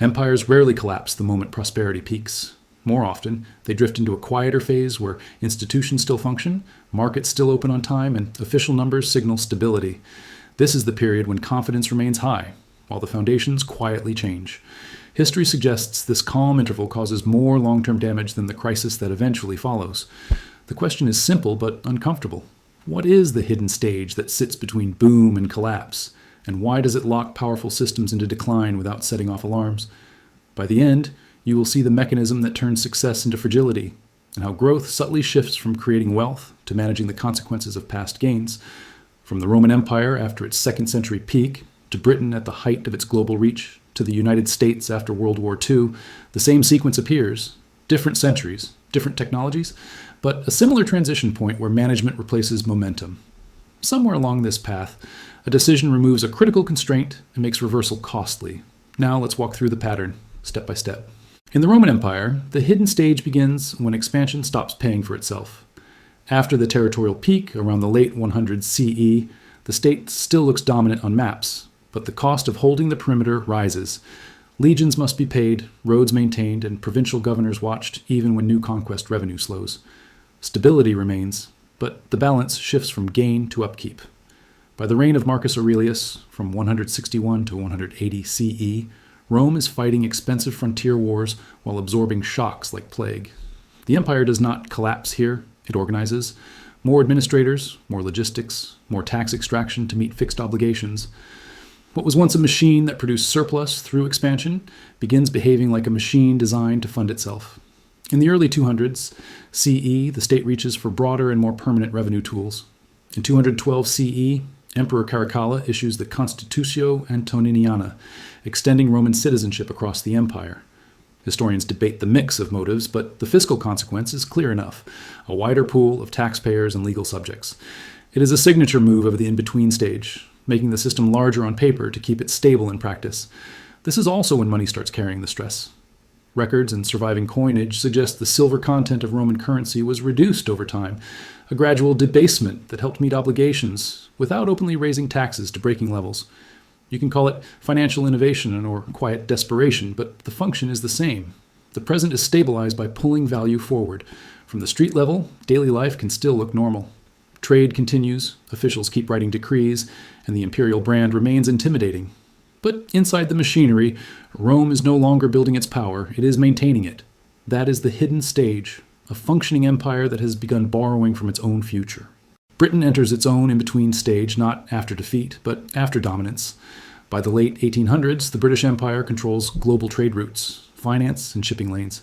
Empires rarely collapse the moment prosperity peaks. More often, they drift into a quieter phase where institutions still function, markets still open on time, and official numbers signal stability. This is the period when confidence remains high, while the foundations quietly change. History suggests this calm interval causes more long-term damage than the crisis that eventually follows. The question is simple but uncomfortable. What is the hidden stage that sits between boom and collapse? And why does it lock powerful systems into decline without setting off alarms? By the end, you will see the mechanism that turns success into fragility, and how growth subtly shifts from creating wealth to managing the consequences of past gains. From the Roman Empire after its 2nd century peak, to Britain at the height of its global reach, to the United States after World War II, the same sequence appears. Different centuries, different technologies, but a similar transition point where management replaces momentum. Somewhere along this path, a decision removes a critical constraint and makes reversal costly. Now let's walk through the pattern, step by step. In the Roman Empire, the hidden stage begins when expansion stops paying for itself. After the territorial peak around the late 100s CE, the state still looks dominant on maps, but the cost of holding the perimeter rises. Legions must be paid, roads maintained, and provincial governors watched even when new conquest revenue slows. Stability remains, but the balance shifts from gain to upkeep. By the reign of Marcus Aurelius, from 161 to 180 CE, Rome is fighting expensive frontier wars while absorbing shocks like plague. The empire does not collapse here, it organizes. More administrators, more logistics, more tax extraction to meet fixed obligations. What was once a machine that produced surplus through expansion begins behaving like a machine designed to fund itself. In the early 200s CE, the state reaches for broader and more permanent revenue tools. In 212 CE, Emperor Caracalla issues the Constitutio Antoniniana, extending Roman citizenship across the empire. Historians debate the mix of motives, but the fiscal consequence is clear enough: a wider pool of taxpayers and legal subjects. It is a signature move of the in-between stage, making the system larger on paper to keep it stable in practice. This is also when money starts carrying the stress. Records and surviving coinage suggest the silver content of Roman currency was reduced over time, a gradual debasement that helped meet obligations without openly raising taxes to breaking levels. You can call it financial innovation or quiet desperation, but the function is the same. The present is stabilized by pulling value forward. From the street level, daily life can still look normal. Trade continues, officials keep writing decrees, and the imperial brand remains intimidating. But inside the machinery, Rome is no longer building its power, it is maintaining it. That is the hidden stage, a functioning empire that has begun borrowing from its own future. Britain enters its own in-between stage, not after defeat, but after dominance. By the late 1800s, the British Empire controls global trade routes, finance, and shipping lanes.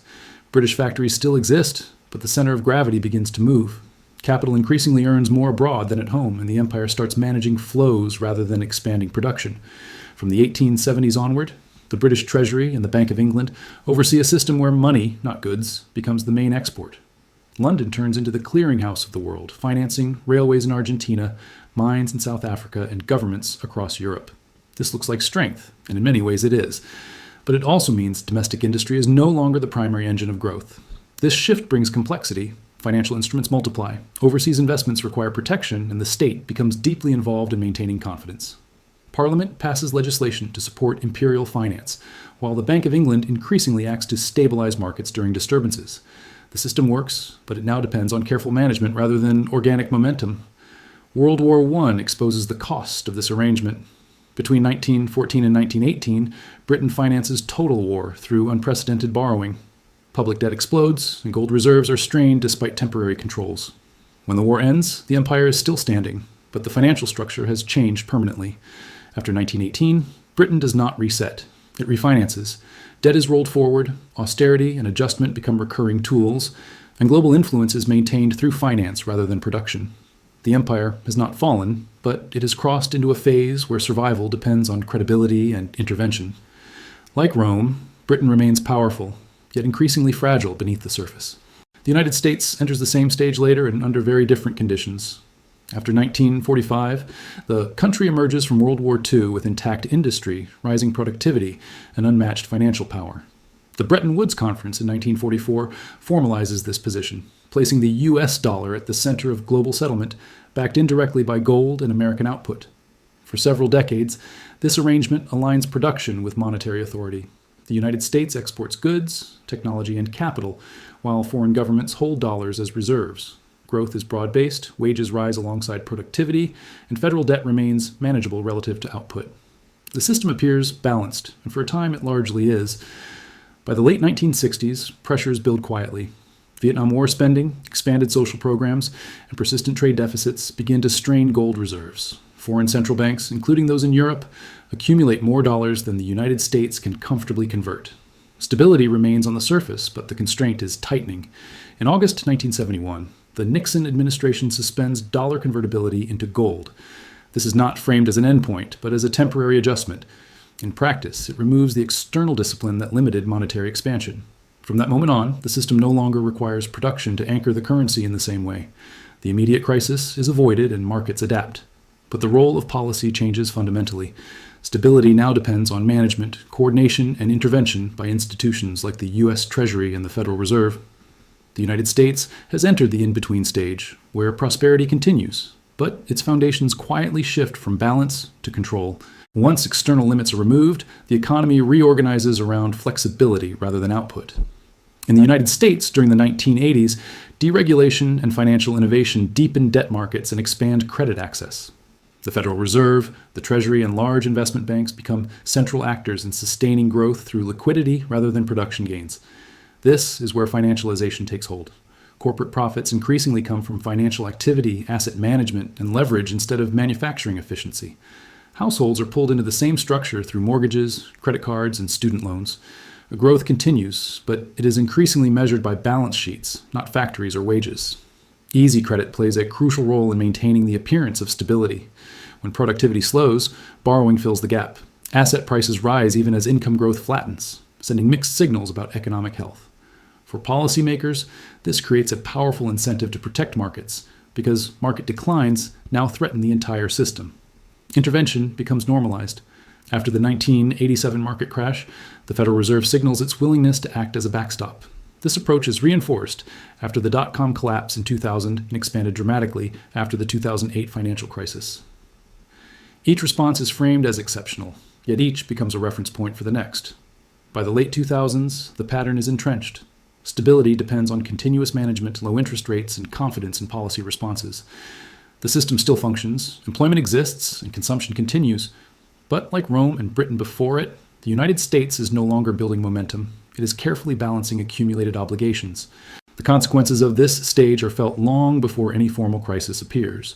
British factories still exist, but the center of gravity begins to move. Capital increasingly earns more abroad than at home, and the empire starts managing flows rather than expanding production. From the 1870s onward, the British Treasury and the Bank of England oversee a system where money, not goods, becomes the main export. London turns into the clearinghouse of the world, financing railways in Argentina, mines in South Africa, and governments across Europe. This looks like strength, and in many ways it is. But it also means domestic industry is no longer the primary engine of growth. This shift brings complexity. Financial instruments multiply, overseas investments require protection, and the state becomes deeply involved in maintaining confidence. Parliament passes legislation to support imperial finance, while the Bank of England increasingly acts to stabilize markets during disturbances. The system works, but it now depends on careful management rather than organic momentum. World War I exposes the cost of this arrangement. Between 1914 and 1918, Britain finances total war through unprecedented borrowing. Public debt explodes, and gold reserves are strained despite temporary controls. When the war ends, the empire is still standing, but the financial structure has changed permanently. After 1918, Britain does not reset. It refinances. Debt is rolled forward, austerity and adjustment become recurring tools, and global influence is maintained through finance rather than production. The empire has not fallen, but it has crossed into a phase where survival depends on credibility and intervention. Like Rome, Britain remains powerful, yet increasingly fragile beneath the surface. The United States enters the same stage later and under very different conditions. After 1945, the country emerges from World War II with intact industry, rising productivity, and unmatched financial power. The Bretton Woods Conference in 1944 formalizes this position, placing the US dollar at the center of global settlement, backed indirectly by gold and American output. For several decades, this arrangement aligns production with monetary authority. The United States exports goods, technology, and capital, while foreign governments hold dollars as reserves. Growth is broad-based, wages rise alongside productivity, and federal debt remains manageable relative to output. The system appears balanced, and for a time it largely is. By the late 1960s, pressures build quietly. Vietnam War spending, expanded social programs, and persistent trade deficits begin to strain gold reserves. Foreign central banks, including those in Europe, accumulate more dollars than the United States can comfortably convert. Stability remains on the surface, but the constraint is tightening. In August 1971, the Nixon administration suspends dollar convertibility into gold. This is not framed as an endpoint, but as a temporary adjustment. In practice, it removes the external discipline that limited monetary expansion. From that moment on, the system no longer requires production to anchor the currency in the same way. The immediate crisis is avoided and markets adapt. But the role of policy changes fundamentally. Stability now depends on management, coordination, and intervention by institutions like the U.S. Treasury and the Federal Reserve. The United States has entered the in-between stage, where prosperity continues, but its foundations quietly shift from balance to control. Once external limits are removed, the economy reorganizes around flexibility rather than output. In the United States, during the 1980s, deregulation and financial innovation deepen debt markets and expand credit access. The Federal Reserve, the Treasury, and large investment banks become central actors in sustaining growth through liquidity rather than production gains. This is where financialization takes hold. Corporate profits increasingly come from financial activity, asset management, and leverage instead of manufacturing efficiency. Households are pulled into the same structure through mortgages, credit cards, and student loans. Growth continues, but it is increasingly measured by balance sheets, not factories or wages. Easy credit plays a crucial role in maintaining the appearance of stability. When productivity slows, borrowing fills the gap. Asset prices rise even as income growth flattens, sending mixed signals about economic health. For policymakers, this creates a powerful incentive to protect markets, because market declines now threaten the entire system. Intervention becomes normalized. After the 1987 market crash, the Federal Reserve signals its willingness to act as a backstop. This approach is reinforced after the dot-com collapse in 2000 and expanded dramatically after the 2008 financial crisis. Each response is framed as exceptional, yet each becomes a reference point for the next. By the late 2000s, the pattern is entrenched. Stability depends on continuous management, low interest rates, and confidence in policy responses. The system still functions, employment exists, and consumption continues. But like Rome and Britain before it, the United States is no longer building momentum. It is carefully balancing accumulated obligations. The consequences of this stage are felt long before any formal crisis appears.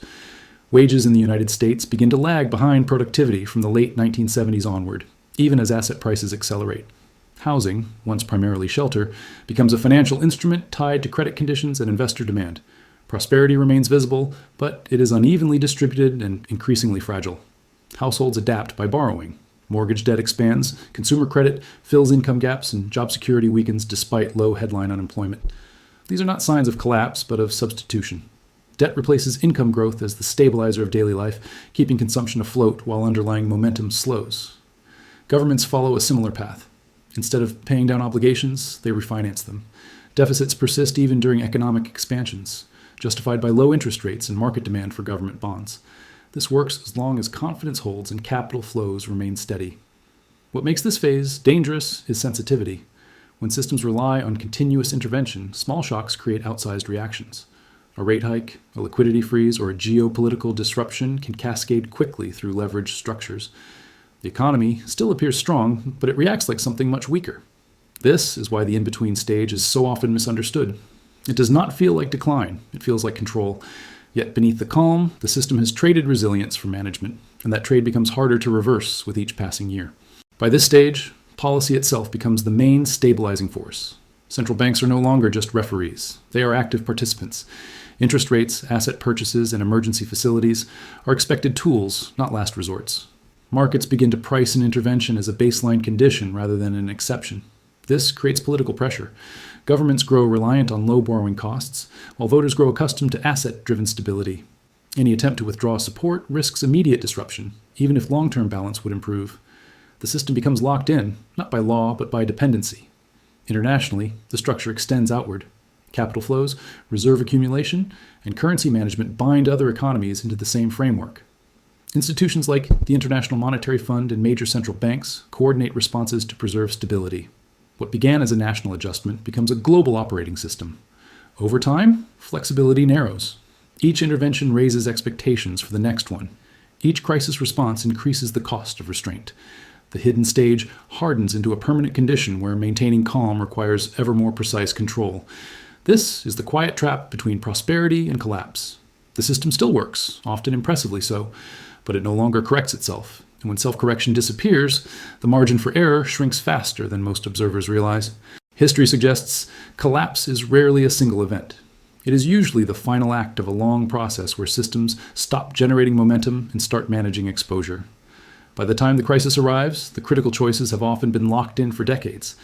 Wages in the United States begin to lag behind productivity from the late 1970s onward, even as asset prices accelerate. Housing, once primarily shelter, becomes a financial instrument tied to credit conditions and investor demand. Prosperity remains visible, but it is unevenly distributed and increasingly fragile. Households adapt by borrowing. Mortgage debt expands, consumer credit fills income gaps, and job security weakens despite low headline unemployment. These are not signs of collapse, but of substitution. Debt replaces income growth as the stabilizer of daily life, keeping consumption afloat while underlying momentum slows. Governments follow a similar path. Instead of paying down obligations, they refinance them. Deficits persist even during economic expansions, justified by low interest rates and market demand for government bonds. This works as long as confidence holds and capital flows remain steady. What makes this phase dangerous is sensitivity. When systems rely on continuous intervention, small shocks create outsized reactions. A rate hike, a liquidity freeze, or a geopolitical disruption can cascade quickly through leveraged structures. The economy still appears strong, but it reacts like something much weaker. This is why the in-between stage is so often misunderstood. It does not feel like decline, it feels like control. Yet beneath the calm, the system has traded resilience for management, and that trade becomes harder to reverse with each passing year. By this stage, policy itself becomes the main stabilizing force. Central banks are no longer just referees. They are active participants. Interest rates, asset purchases, and emergency facilities are expected tools, not last resorts. Markets begin to price an intervention as a baseline condition rather than an exception. This creates political pressure. Governments grow reliant on low borrowing costs, while voters grow accustomed to asset-driven stability. Any attempt to withdraw support risks immediate disruption, even if long-term balance would improve. The system becomes locked in, not by law, but by dependency. Internationally, the structure extends outward. Capital flows, reserve accumulation, and currency management bind other economies into the same framework. Institutions like the International Monetary Fund and major central banks coordinate responses to preserve stability. What began as a national adjustment becomes a global operating system. Over time, flexibility narrows. Each intervention raises expectations for the next one. Each crisis response increases the cost of restraint. The hidden stage hardens into a permanent condition where maintaining calm requires ever more precise control. This is the quiet trap between prosperity and collapse. The system still works, often impressively so, but it no longer corrects itself. And when self-correction disappears, the margin for error shrinks faster than most observers realize. History suggests collapse is rarely a single event. It is usually the final act of a long process where systems stop generating momentum and start managing exposure. By the time the crisis arrives, the critical choices have often been locked in for decades.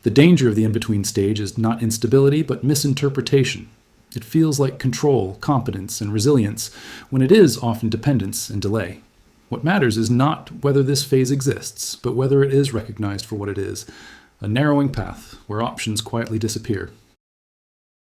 The danger of the in-between stage is not instability, but misinterpretation. It feels like control, competence, and resilience, when it is often dependence and delay. What matters is not whether this phase exists, but whether it is recognized for what it is, a narrowing path where options quietly disappear.